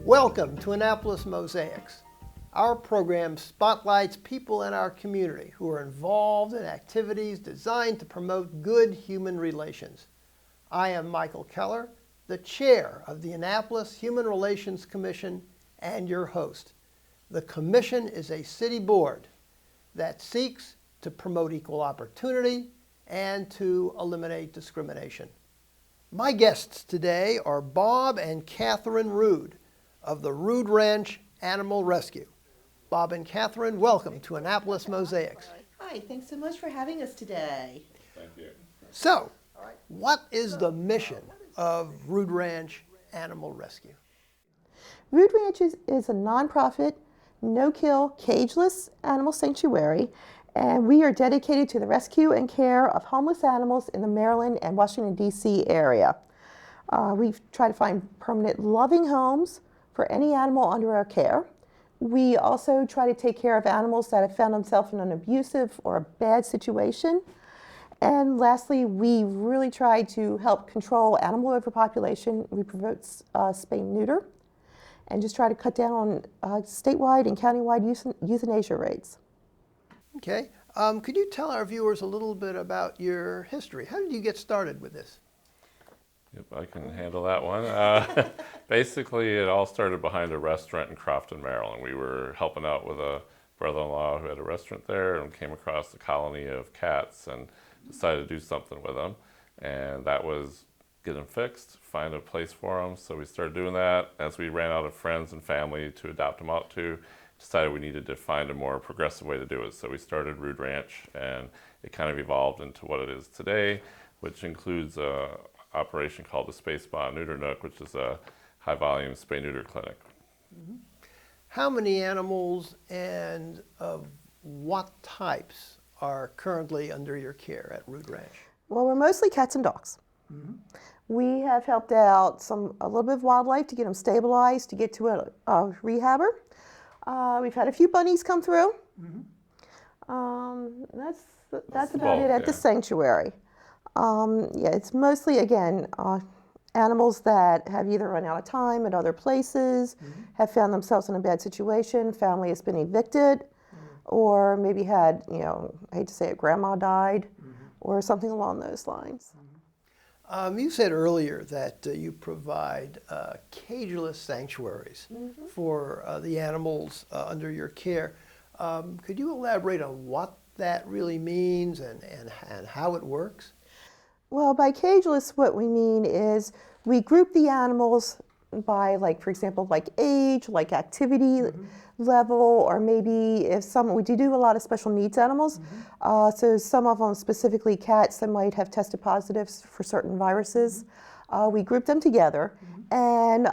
Welcome to Annapolis Mosaics. Our program spotlights people in our community who are involved in activities designed to promote good human relations. I am Michael Keller, the chair of the Annapolis Human Relations Commission and your host. The commission is a city board that seeks to promote equal opportunity and to eliminate discrimination. My guests today are Bob and Catherine Rood of the Rood Ranch Animal Rescue. Bob and Catherine, welcome to Annapolis Mosaics. Hi, thanks so much for having us today. Thank you. So, what is the mission of Rood Ranch Animal Rescue? Rood Ranch is a nonprofit, no-kill, cageless animal sanctuary, and we are dedicated to the rescue and care of homeless animals in the Maryland and Washington, D.C. area. We try to find permanent, loving homes for any animal under our care. We also try to take care of animals that have found themselves in an abusive or a bad situation. And lastly, we really try to help control animal overpopulation. We promote spay and neuter, and just try to cut down on statewide and countywide euthanasia rates. Okay. Could you tell our viewers a little bit about your history? How did you get started with this? Yep, I can handle that one. Basically, it all started behind a restaurant in Crofton, Maryland. We were helping out with a brother-in-law who had a restaurant there and came across a colony of cats and decided to do something with them. And that was get them fixed, find a place for them. So we started doing that. As we ran out of friends and family to adopt them out to, decided we needed to find a more progressive way to do it. So we started Rood Ranch, and it kind of evolved into what it is today, which includes a operation called the Spay Spa Neuter Nook, which is a high-volume spay-neuter clinic. Mm-hmm. How many animals and of what types are currently under your care at Rood Ranch? Well, we're mostly cats and dogs. Mm-hmm. We have helped out a little bit of wildlife to get them stabilized, to get to a rehabber. We've had a few bunnies come through. Mm-hmm. That's about it at the sanctuary. It's mostly, again, animals that have either run out of time at other places, have found themselves in a bad situation, family has been evicted, or maybe had, I hate to say it, grandma died, or something along those lines. You said earlier that you provide cageless sanctuaries for the animals under your care. Could you elaborate on what that really means and how it works? Well, by cageless, what we mean is we group the animals by, for example, age, activity level, or maybe if we do a lot of special needs animals. So some of them, specifically cats, that might have tested positive for certain viruses. We group them together, and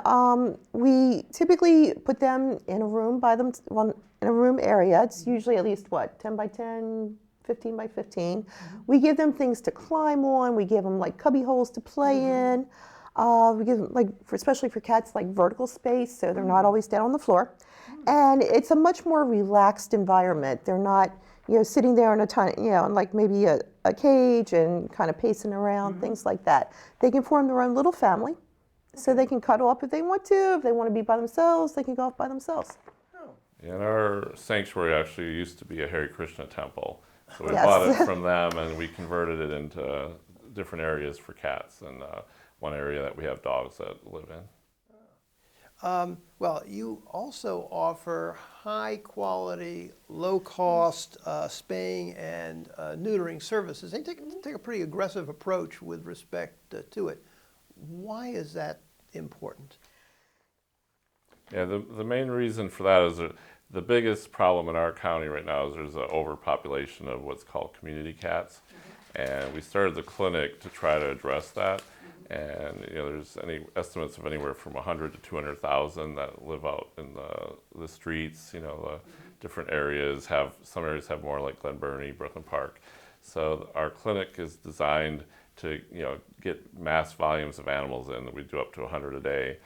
we typically put them in a room in a room area. It's usually at least 10 by 10. 15 by 15. We give them things to climb on. We give them cubby holes to play in. We give them, especially for cats, vertical space, so they're not always down on the floor. And it's a much more relaxed environment. They're not, sitting there in a tiny, in maybe a cage and kind of pacing around, things like that. They can form their own little family, so they can cuddle up if they want to. If they want to be by themselves, they can go off by themselves. Yeah, and our sanctuary actually used to be a Hare Krishna temple. So we bought it from them, and we converted it into different areas for cats, and one area that we have dogs that live in. Well, you also offer high-quality, low-cost spaying and neutering services. They take a pretty aggressive approach with respect to it. Why is that important? Yeah, the main reason for that is that the biggest problem in our county right now is there's an overpopulation of what's called community cats. And we started the clinic to try to address that. And there's any estimates of anywhere from 100 to 200,000 that live out in the streets. The different areas some areas have more, like Glen Burnie, Brooklyn Park. So our clinic is designed to get mass volumes of animals in. We do up to 100 a day,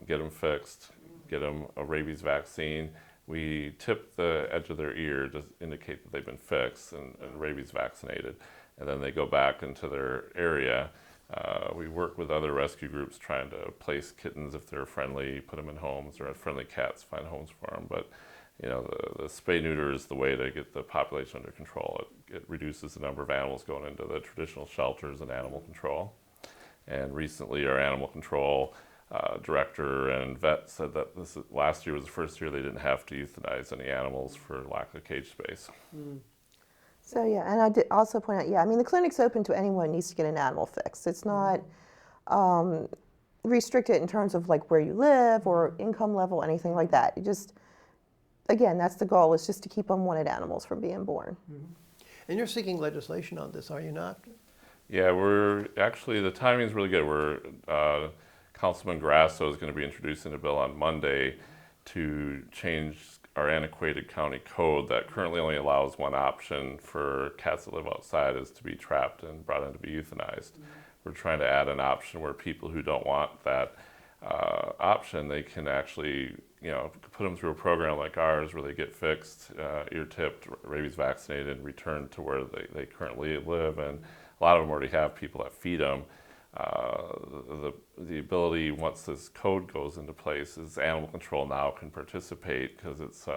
get them fixed, get them a rabies vaccine. We tip the edge of their ear to indicate that they've been fixed and rabies vaccinated. And then they go back into their area We work with other rescue groups trying to place kittens if they're friendly, put them in homes, or friendly cats, find homes for them. But you know, the spay neuter is the way to get the population under control. It reduces the number of animals going into the traditional shelters and animal control. And recently, our animal control director and vet said that last year was the first year they didn't have to euthanize any animals for lack of cage space. So yeah, and I did also point out, yeah, I mean the clinic's open to anyone who needs to get an animal fix. It's not restricted in terms of like where you live or income level, anything like that. It just, again, that's the goal, is just to keep unwanted animals from being born. And you're seeking legislation on this, are you not? Yeah, we're actually, the timing is really good. Councilman Grasso is going to be introducing a bill on Monday to change our antiquated county code that currently only allows one option for cats that live outside, is to be trapped and brought in to be euthanized. We're trying to add an option where people who don't want that option, they can actually, you know, put them through a program like ours where they get fixed, ear-tipped, rabies vaccinated, and returned to where they currently live. And a lot of them already have people that feed them. The ability, once this code goes into place, is animal control now can participate because it's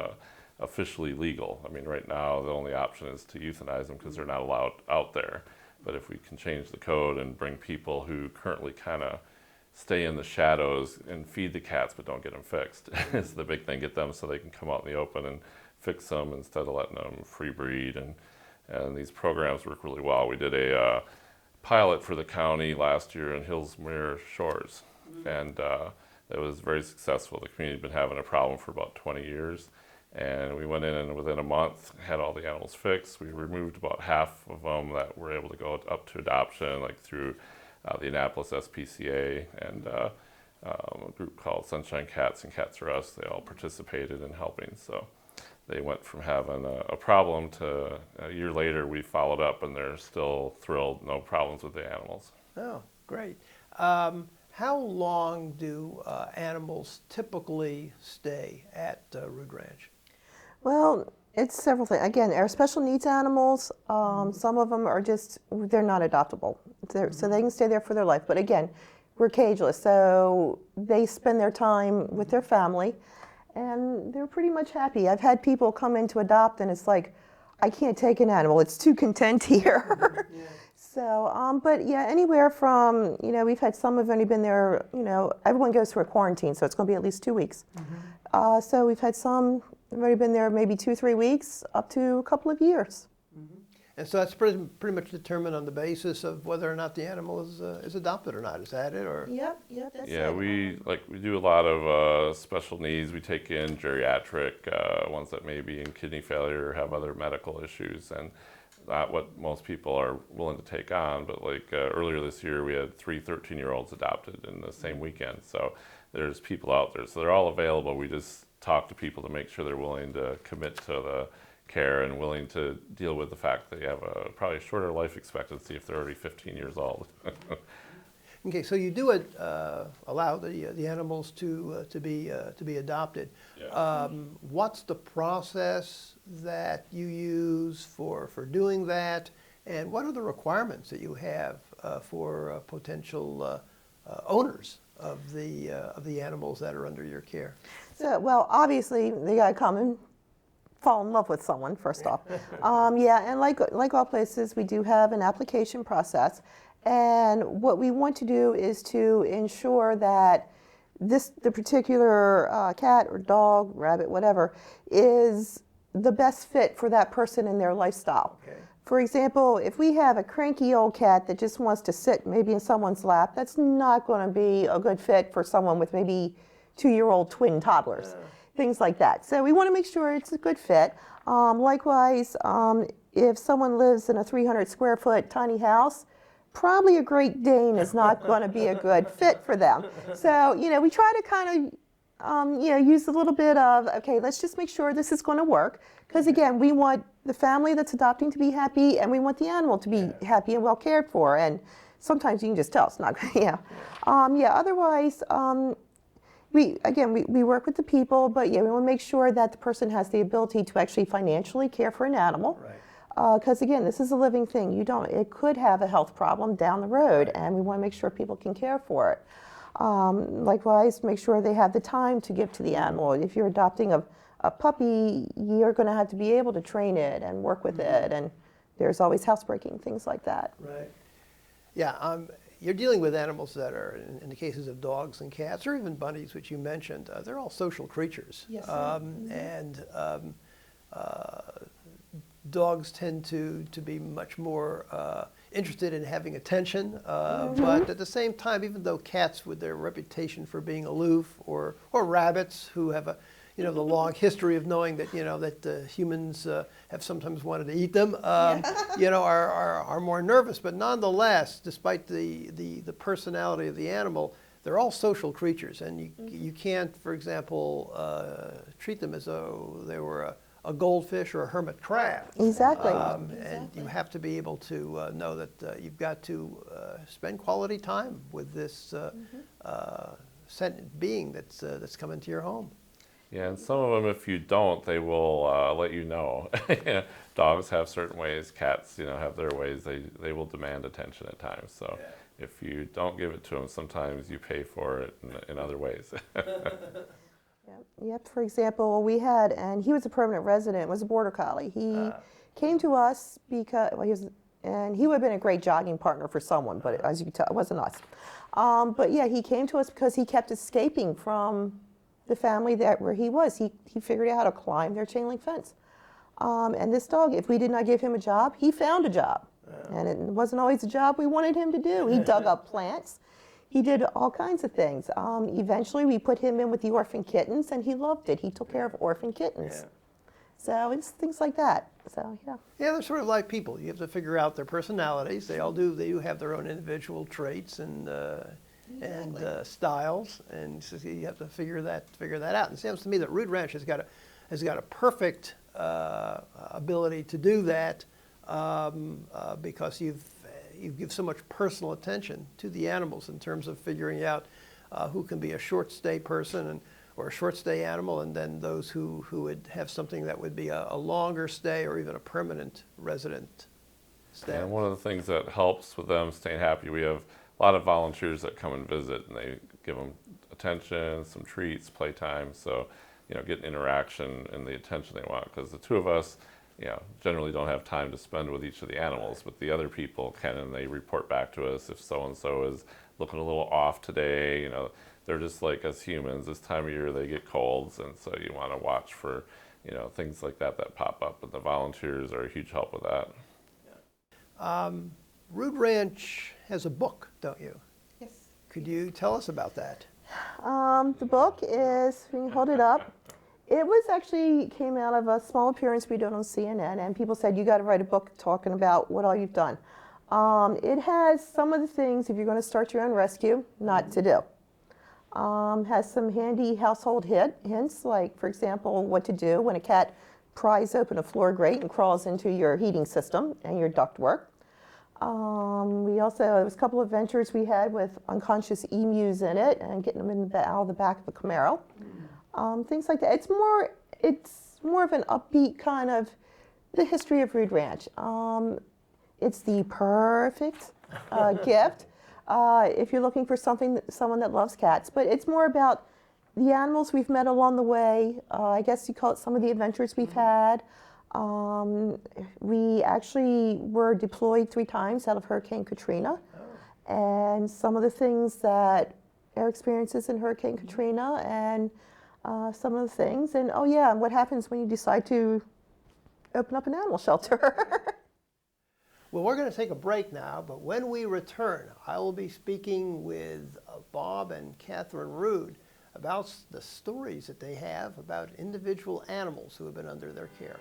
officially legal. I mean, right now the only option is to euthanize them because they're not allowed out there. But if we can change the code and bring people who currently kind of stay in the shadows and feed the cats but don't get them fixed, it's the big thing. Get them so they can come out in the open and fix them instead of letting them free breed. And these programs work really well. We did a pilot for the county last year in Hillsmere Shores, and it was very successful. The community had been having a problem for about 20 years, and we went in and within a month had all the animals fixed. We removed about half of them that were able to go up to adoption, like through the Annapolis SPCA and a group called Sunshine Cats and Cats R Us. They all participated in helping. So they went from having a problem to a year later we followed up and they're still thrilled, no problems with the animals. Oh, great. How long do animals typically stay at Rood Ranch? Well, it's several things. Again, our special needs animals, some of them are just, they're not adoptable. So they can stay there for their life. But again, we're cageless, so they spend their time with their family and they're pretty much happy. I've had people come in to adopt and it's like, I can't take an animal, it's too content here. Yeah. So, but yeah, anywhere from, you know, we've had some have only been there, you know, everyone goes through a quarantine, so it's going to be at least 2 weeks. So we've had some have already been there maybe 2-3 weeks, up to a couple of years. And so that's pretty much determined on the basis of whether or not the animal is adopted or not. Is that it? Or Yep, that's it. Yeah, we do a lot of special needs. We take in geriatric ones that may be in kidney failure or have other medical issues, and not what most people are willing to take on. But like earlier this year, we had 3 13-year-olds adopted in the same weekend. So there's people out there. So they're all available. We just talk to people to make sure they're willing to commit to the care and willing to deal with the fact that they have probably a shorter life expectancy if they're already 15 years old. Okay, so you do allow the animals to be adopted. Yeah. What's the process that you use for doing that, and what are the requirements that you have for potential owners of the animals that are under your care? So, well, obviously, they got to come and fall in love with someone, first off. Yeah, and like all places, we do have an application process. And what we want to do is to ensure that the particular cat or dog, rabbit, whatever, is the best fit for that person and their lifestyle. Okay. For example, if we have a cranky old cat that just wants to sit maybe in someone's lap, that's not going to be a good fit for someone with maybe 2-year-old twin toddlers, things like that. So we want to make sure it's a good fit. Likewise, if someone lives in a 300 square foot tiny house, probably a Great Dane is not going to be a good fit for them. So, you know, we try to kind of, you know, use a little bit of, okay, let's just make sure this is going to work. Because again, we want the family that's adopting to be happy, and we want the animal to be happy and well cared for. And sometimes you can just tell it's not, yeah. Otherwise, we work with the people, but yeah, we want to make sure that the person has the ability to actually financially care for an animal. Right. Because again, this is a living thing. It could have a health problem down the road, and we want to make sure people can care for it. Likewise, make sure they have the time to give to the animal. If you're adopting a puppy, you're going to have to be able to train it and work with it, and there's always housebreaking, things like that. Right. Yeah, you're dealing with animals that are, in the cases of dogs and cats, or even bunnies, which you mentioned, they're all social creatures. Yes. And dogs tend to be much more interested in having attention, but at the same time, even though cats, with their reputation for being aloof, or rabbits who have the long history of knowing that that humans have sometimes wanted to eat them, are more nervous. But nonetheless, despite the personality of the animal, they're all social creatures, and you can't, for example, treat them as though they were a goldfish or a hermit crab. Exactly. And you have to be able to know that you've got to spend quality time with this sentient being that's come into your home. Yeah, and some of them, if you don't, they will let you know. Dogs have certain ways. Cats, have their ways. They will demand attention at times. So if you don't give it to them, sometimes you pay for it in other ways. Yep. For example, we had, and he was a permanent resident, was a border collie. He came to us because he would have been a great jogging partner for someone, but as you can tell, it wasn't us. But yeah, he came to us because he kept escaping from the family where he was. He figured out how to climb their chain link fence. And this dog, if we did not give him a job, he found a job. And it wasn't always a job we wanted him to do. He dug up plants. He did all kinds of things. Eventually, we put him in with the orphan kittens, and he loved it. He took care of orphan kittens. So it's things like that. So yeah. Yeah, they're sort of like people. You have to figure out their personalities. They do have their own individual traits and styles, and so you have to figure that out. And it seems to me that Root Ranch has got a perfect ability to do that because you give so much personal attention to the animals in terms of figuring out who can be a short stay person or a short stay animal, and then those who would have something that would be a longer stay or even a permanent resident stay. And one of the things that helps with them staying happy, we have a lot of volunteers that come and visit, and they give them attention, some treats, playtime, so get interaction and the attention they want, because the two of us generally don't have time to spend with each of the animals, but the other people can, and they report back to us if so-and-so is looking a little off today. They're just like us humans. This time of year they get colds, and so you want to watch for things like that pop up, and the volunteers are a huge help with that. Root Ranch has a book, don't you? Yes. Could you tell us about that? The book is, we can hold it up. It came out of a small appearance we did on CNN, and people said, you got to write a book talking about what all you've done. It has some of the things, if you're going to start your own rescue, not to do. Has some handy household hints, like, for example, what to do when a cat pries open a floor grate and crawls into your heating system and your ductwork. There was a couple of adventures we had with unconscious emus in it and getting them out of the back of a Camaro. Things like that. It's more of an upbeat kind of the history of Root Ranch. It's the perfect gift if you're looking for someone that loves cats. But it's more about the animals we've met along the way. I guess you call it some of the adventures we've had. We actually were deployed 3 times out of Hurricane Katrina, and some of the things that our experiences in Hurricane Katrina and some of the things, and what happens when you decide to open up an animal shelter. Well, we're going to take a break now, but when we return, I will be speaking with Bob and Catherine Rood about the stories that they have about individual animals who have been under their care.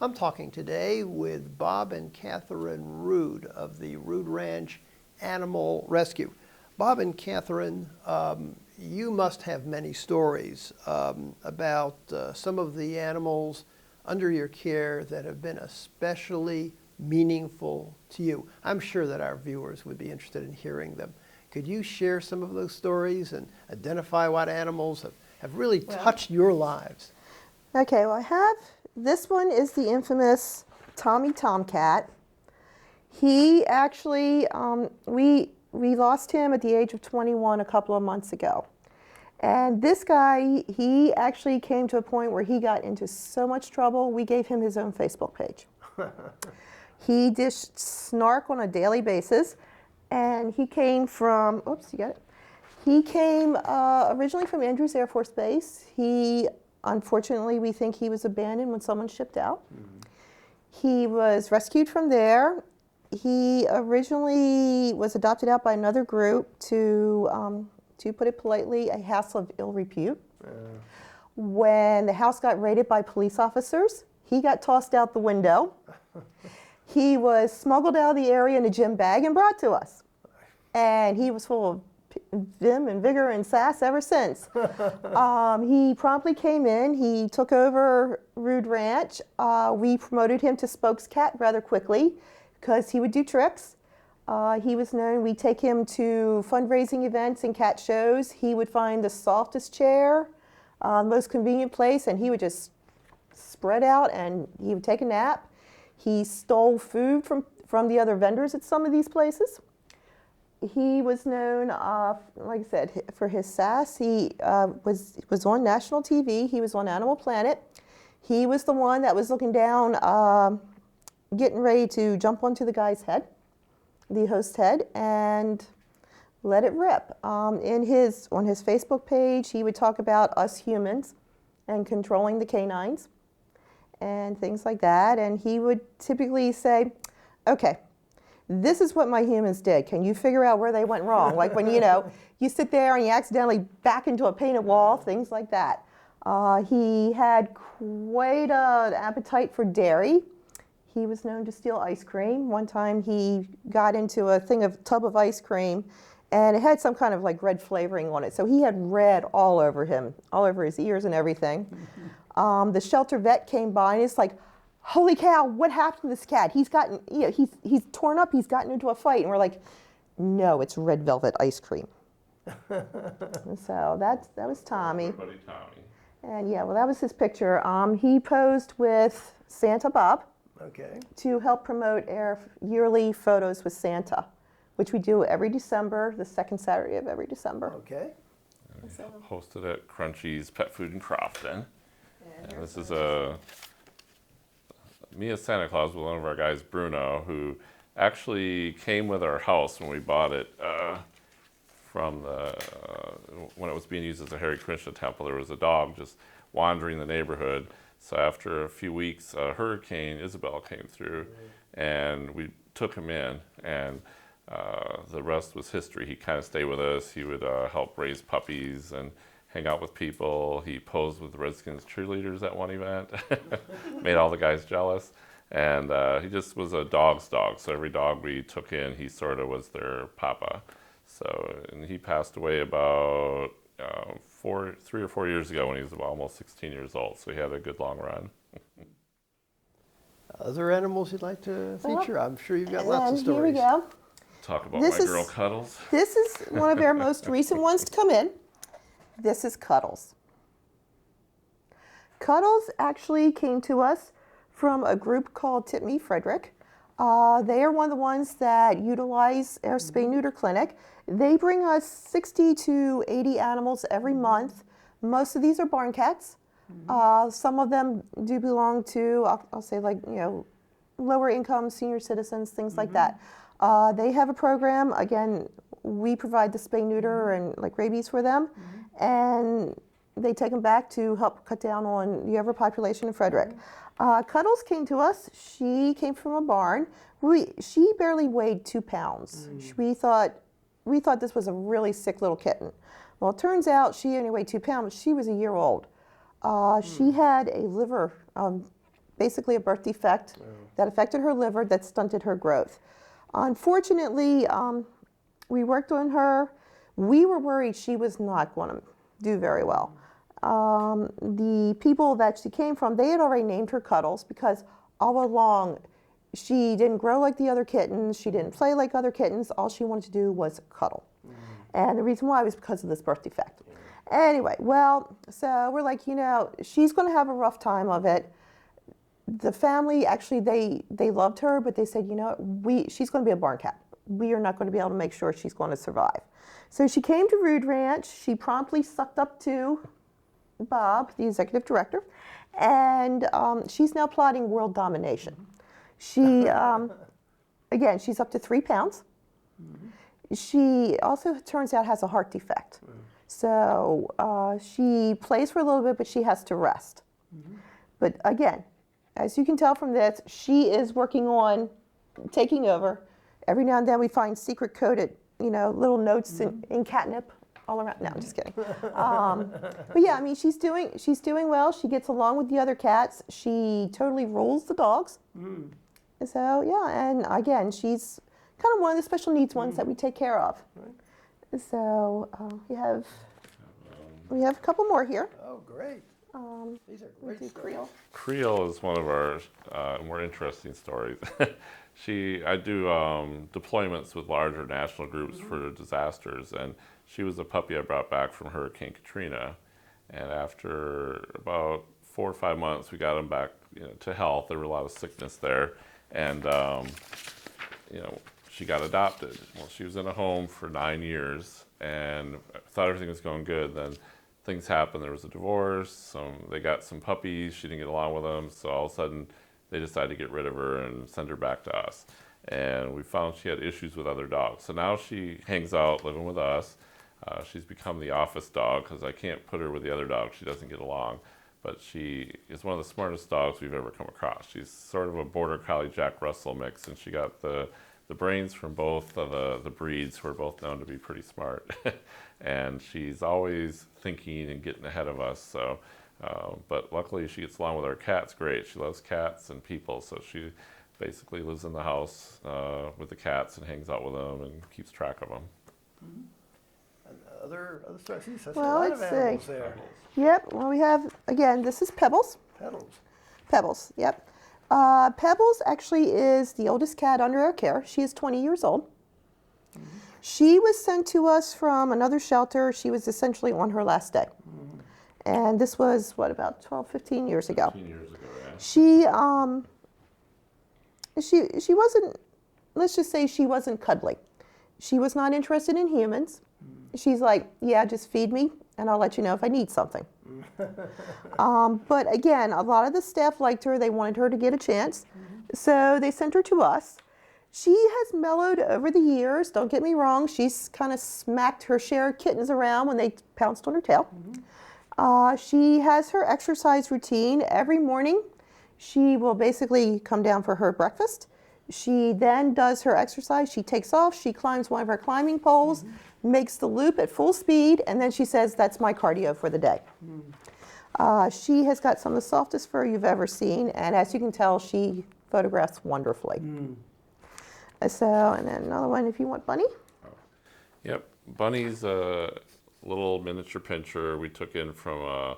I'm talking today with Bob and Catherine Rood of the Rood Ranch Animal Rescue. Bob and Catherine, you must have many stories about some of the animals under your care that have been especially meaningful to you. I'm sure that our viewers would be interested in hearing them. Could you share some of those stories and identify what animals have really touched your lives? Okay, well, this one is the infamous Tommy Tomcat. He actually, we lost him at the age of 21 a couple of months ago. And this guy, he actually came to a point where he got into so much trouble, we gave him his own Facebook page. He dished snark on a daily basis, and he came from, oops, you got it. He came originally from Andrews Air Force Base. Unfortunately, we think he was abandoned when someone shipped out. He was rescued from there. He originally was adopted out by another group to put it politely, a house of ill repute. When the house got raided by police officers, he got tossed out the window. He was smuggled out of the area in a gym bag and brought to us. And he was full of vim and vigor and sass ever since. He promptly came in. He took over Rood Ranch. We promoted him to spokescat rather quickly because he would do tricks. He was known, we'd take him to fundraising events and cat shows. He would find the softest chair, the most convenient place, and he would just spread out and he would take a nap. He stole food from the other vendors at some of these places. He was known, like I said, for his sass. He was on national TV. He was on Animal Planet. He was the one that was looking down, getting ready to jump onto the guy's head, the host's head, and let it rip. On his Facebook page, he would talk about us humans and controlling the canines and things like that. And he would typically say, okay, this is what my humans did. Can you figure out where they went wrong? Like when, you sit there and you accidentally back into a painted wall, things like that. He had quite an appetite for dairy. He was known to steal ice cream. One time he got into a tub of ice cream, and it had some kind of like red flavoring on it. So he had red all over him, all over his ears and everything. The shelter vet came by and it's like, holy cow, what happened to this cat? He's gotten, he's torn up, he's gotten into a fight. And we're like, no, it's red velvet ice cream. So that was Tommy. Everybody Tommy. And yeah, well, that was his picture. He posed with Santa Bob. Okay. To help promote our yearly Photos with Santa, which we do every December, the second Saturday of every December. Okay. Hosted at Crunchy's Pet Food in Crofton. And this is me as Santa Claus with one of our guys, Bruno, who actually came with our house when we bought it from when it was being used as a Hare Krishna temple. There was a dog just wandering the neighborhood. So after a few weeks, Hurricane Isabel came through, and we took him in, and the rest was history. He kind of stayed with us. He would help raise puppies and hang out with people. He posed with the Redskins cheerleaders at one event, made all the guys jealous, and he just was a dog's dog. So every dog we took in, he sort of was their papa. So, and he passed away about 3 or 4 years ago when he was about almost 16 years old. So he had a good long run. Other animals you'd like to feature? I'm sure you've got lots of stories. Here we go. Talk about my girl Cuddles. This is one of our most recent ones to come in. This is Cuddles. Cuddles actually came to us from a group called Tip Me Frederick. They are one of the ones that utilize our spay-neuter clinic. They bring us 60 to 80 animals every month. Most of these are barn cats. Some of them do belong to, I'll say like, lower income senior citizens, things like that. They have a program. Again, we provide the spay-neuter and like rabies for them. And they take them back to help cut down on the overpopulation in Frederick. Cuddles came to us. She came from a barn. She barely weighed 2 pounds. We thought this was a really sick little kitten. Well, it turns out she only weighed 2 pounds, but she was a year old. She had a liver basically a birth defect that affected her liver that stunted her growth. Unfortunately, we worked on her. We were worried she was not going to do very well. The people that she came from, they had already named her Cuddles because all along she didn't grow like the other kittens. She didn't play like other kittens. All she wanted to do was cuddle. And the reason why was because of this birth defect. Anyway, well, so we're like, you know, she's going to have a rough time of it. The family, actually, they loved her, but they said, you know, she's going to be a barn cat. We are not going to be able to make sure she's going to survive. So she came to Rude Ranch. She promptly sucked up to Bob, the executive director, and she's now plotting world domination. She, again, she's up to 3 pounds. She also, it turns out, has a heart defect. So she plays for a little bit, but she has to rest. But again, as you can tell from this, she is working on taking over. Every now and then we find secret coded, you know, little notes in catnip all around. No, I'm just kidding. But yeah, I mean, she's doing well. She gets along with the other cats. She totally rules the dogs. So yeah, and again, she's kind of one of the special needs ones that we take care of. So we have a couple more here. Oh, great. These are We great do stories. Creole. Creole is one of our more interesting stories. I do deployments with larger national groups for disasters, and she was a puppy I brought back from Hurricane Katrina. And after about 4 or 5 months, we got him back, you know, to health. There were a lot of sickness there, and you know, she got adopted. Well, she was in a home for 9 years, and I thought everything was going good. Then things happened. There was a divorce. They got some puppies. She didn't get along with them, so all of a sudden they decided to get rid of her and send her back to us. And we found she had issues with other dogs. So now she hangs out living with us. She's become the office dog because I can't put her with the other dogs. She doesn't get along. But she is one of the smartest dogs we've ever come across. She's sort of a Border Collie Jack Russell mix, and she got the brains from both of the breeds, who are both known to be pretty smart. And she's always thinking and getting ahead of us. So, but luckily she gets along with our cats great. She loves cats and people, so she basically lives in the house with the cats and hangs out with them and keeps track of them. And other species, that's a Well, lot of let's animals see. there. Yep. Well, we have, again, this is Pebbles. Petals. Pebbles, yep. Pebbles actually is the oldest cat under our care. She is 20 years old. She was sent to us from another shelter. She was essentially on her last day. And this was, what, about 12, 15 years ago. 15 years ago, yeah. She wasn't, let's just say she wasn't cuddly. She was not interested in humans. She's like, yeah, just feed me and I'll let you know if I need something. But again, a lot of the staff liked her. They wanted her to get a chance. So they sent her to us. She has mellowed over the years. Don't get me wrong. She's kind of smacked her share of kittens around when they pounced on her tail. She has her exercise routine. Every morning, she will basically come down for her breakfast. She then does her exercise. She takes off. She climbs one of her climbing poles, makes the loop at full speed, and then she says, that's my cardio for the day. She has got some of the softest fur you've ever seen, and as you can tell, she photographs wonderfully. So, and then another one if you want Bunny. Yep, Bunny's a little miniature pinscher we took in from a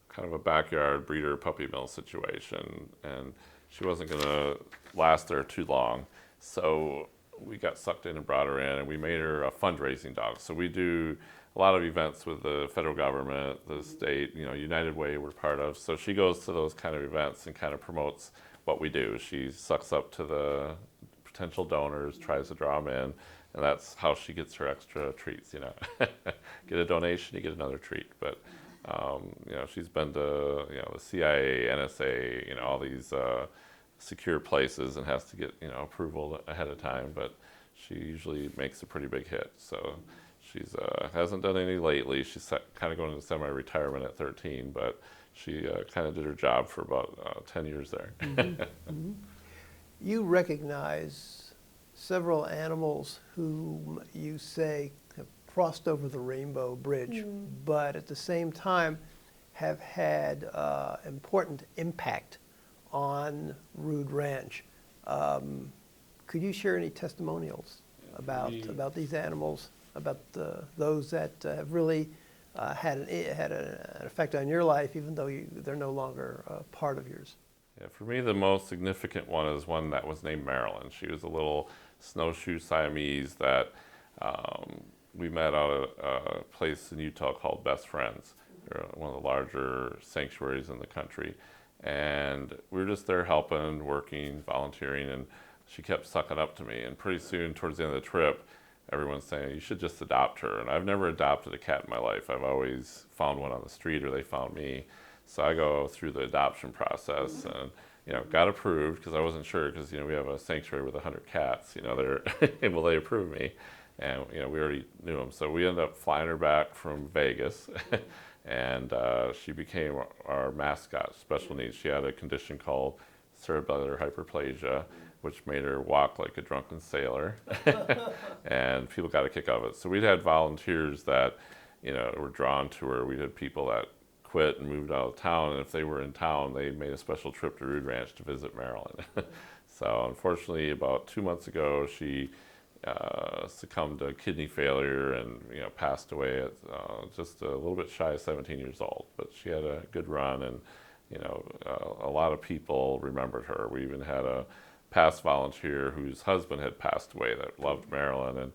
kind of a backyard breeder puppy mill situation, and she wasn't going to last there too long. So we got sucked in and brought her in, and we made her a fundraising dog. So we do a lot of events with the federal government, the state, you know, United Way we're part of. So she goes to those kind of events and kind of promotes what we do. She sucks up to the potential donors, tries to draw them in, and that's how she gets her extra treats, you know. Get a donation, you get another treat. But, you know, she's been to, you know, the CIA, NSA, you know, all these secure places and has to get, you know, approval ahead of time, but she usually makes a pretty big hit. So she's hasn't done any lately. She's kind of going into semi-retirement at 13, but she kind of did her job for about 10 years there. You recognize several animals whom you say have crossed over the rainbow bridge, but at the same time have had important impact on Rood Ranch. Could you share any testimonials about these animals, about those that have really had an effect on your life, even though they're no longer part of yours? Yeah, for me, the most significant one is one that was named Marilyn. She was a little snowshoe Siamese that we met at a place in Utah called Best Friends. They're one of the larger sanctuaries in the country. And we were just there helping, working, volunteering, and she kept sucking up to me. And pretty soon, towards the end of the trip, everyone's saying, you should just adopt her. And I've never adopted a cat in my life. I've always found one on the street or they found me. So I go through the adoption process and, got approved because I wasn't sure because, we have a sanctuary with 100 cats, they're, will they approve me? And, we already knew them. So we ended up flying her back from Vegas and she became our mascot, special needs. She had a condition called cerebellar hyperplasia, which made her walk like a drunken sailor. And people got a kick out of it. So we'd had volunteers that, were drawn to her. We had people that quit and moved out of town, and if they were in town, they made a special trip to Rood Ranch to visit Marilyn. So unfortunately, about 2 months ago, she succumbed to kidney failure and passed away at just a little bit shy of 17 years old. But she had a good run, and a lot of people remembered her. We even had a past volunteer whose husband had passed away that loved Marilyn, and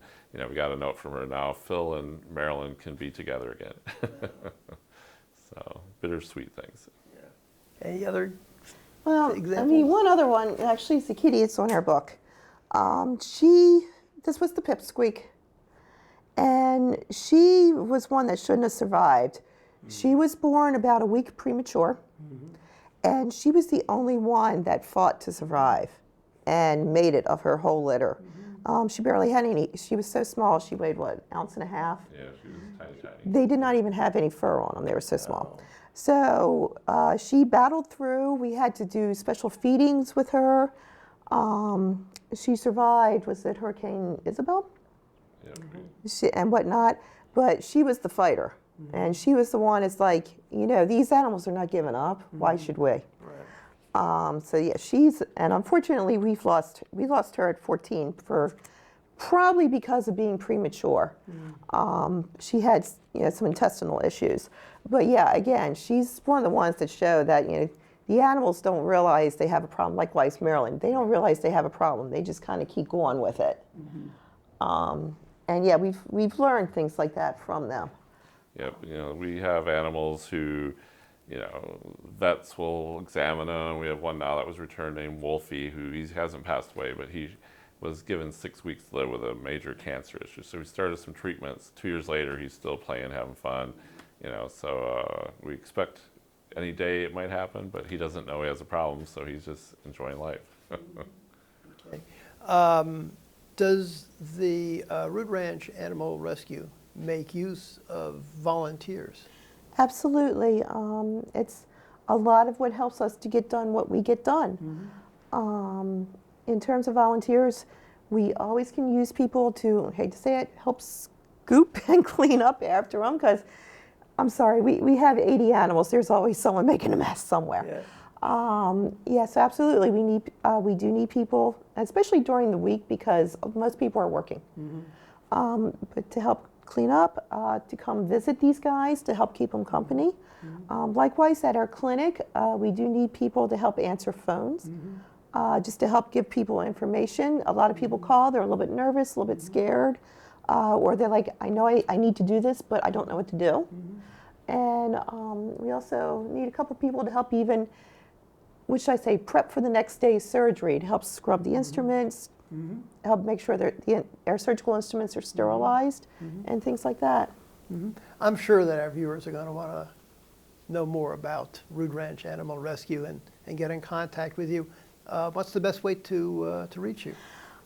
we got a note from her. Now Phil and Marilyn can be together again. So bittersweet things. Yeah. Any other examples? I mean, one other one, actually, it's the kitty. It's on our book. This was the pipsqueak, and she was one that shouldn't have survived. She was born about a week premature, and she was the only one that fought to survive and made it of her whole litter. She barely had any. She was so small. She weighed, what, 1.5 ounces? Yeah, she was tiny, tiny. They did not even have any fur on them. They were so small. So she battled through. We had to do special feedings with her. She survived, was it Hurricane Isabel? Yeah, and whatnot. But she was the fighter. And she was the one, it's like, these animals are not giving up. Why should we? Right. So yeah, and unfortunately we lost her at 14 for probably because of being premature. She had some intestinal issues. But yeah, again, she's one of the ones that show that the animals don't realize they have a problem. Likewise, Maryland, they don't realize they have a problem. They just kind of keep going with it. And yeah, we've learned things like that from them. Yep, we have animals who, vets will examine them. We have one now that was returned named Wolfie, who he hasn't passed away, but he was given 6 weeks to live with a major cancer issue. So we started some treatments. 2 years later, he's still playing, having fun. So we expect any day it might happen, but he doesn't know he has a problem, so he's just enjoying life. Okay. Does the Rood Ranch Animal Rescue make use of volunteers? Absolutely. It's a lot of what helps us to get done what we get done. In terms of volunteers, we always can use people to, hate to say it, help scoop and clean up after them, because I'm sorry, we have 80 animals. There's always someone making a mess somewhere. Yeah. Yes, absolutely. We do need people, especially during the week, because most people are working. But to help clean up, to come visit these guys, to help keep them company. Likewise, at our clinic, we do need people to help answer phones, just to help give people information. A lot of people call, they're a little bit nervous, a little bit scared, or they're like, I know I need to do this, but I don't know what to do. And we also need a couple people to help even, what should I say, prep for the next day's surgery, to help scrub the instruments, help make sure that our surgical instruments are sterilized, and things like that. I'm sure that our viewers are going to want to know more about Rood Ranch Animal Rescue and get in contact with you. What's the best way to reach you?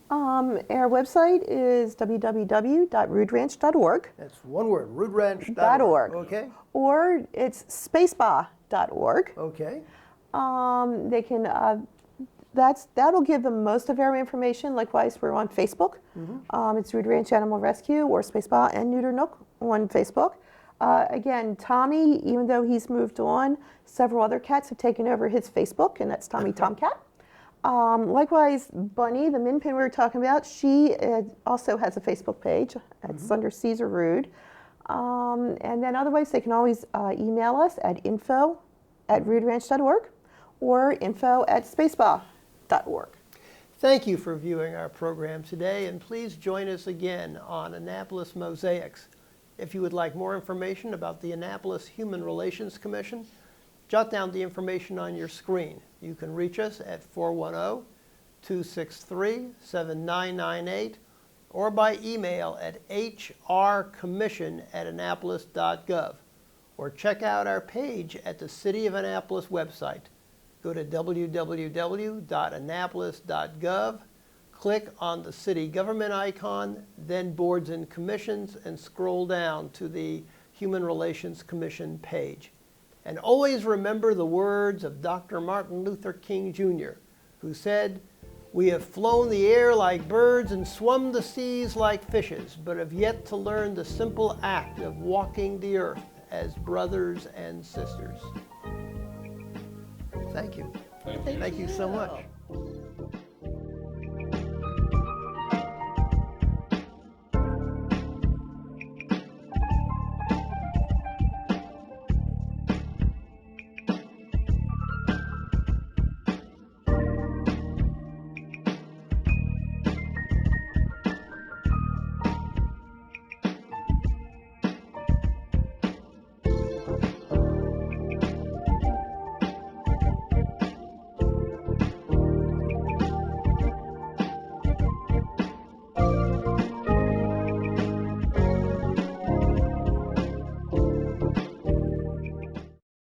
Our website is www.roodranch.org. That's one word, roodranch.org. Okay. Or it's spaceba.org. Okay. They can, that'll give them most of our information. Likewise, we're on Facebook. It's Rood Ranch Animal Rescue or Space Spa and Neuter Nook on Facebook. Again, Tommy, even though he's moved on, several other cats have taken over his Facebook, and that's Tommy Tomcat. Likewise, Bunny, the min pin we were talking about, she also has a Facebook page. It's under Caesar Rude. And then otherwise, they can always email us at info@ruderanch.org or info@spaceba.org. Thank you for viewing our program today, and please join us again on Annapolis Mosaics. If you would like more information about the Annapolis Human Relations Commission, jot down the information on your screen. You can reach us at 410-263-7998 or by email at hrcommission@annapolis.gov, or check out our page at the City of Annapolis website. Go to www.annapolis.gov, click on the city government icon, then Boards and Commissions, and scroll down to the Human Relations Commission page. And always remember the words of Dr. Martin Luther King Jr., who said, "We have flown the air like birds and swum the seas like fishes, but have yet to learn the simple act of walking the earth as brothers and sisters." Thank you. Thank you. Thank you so much.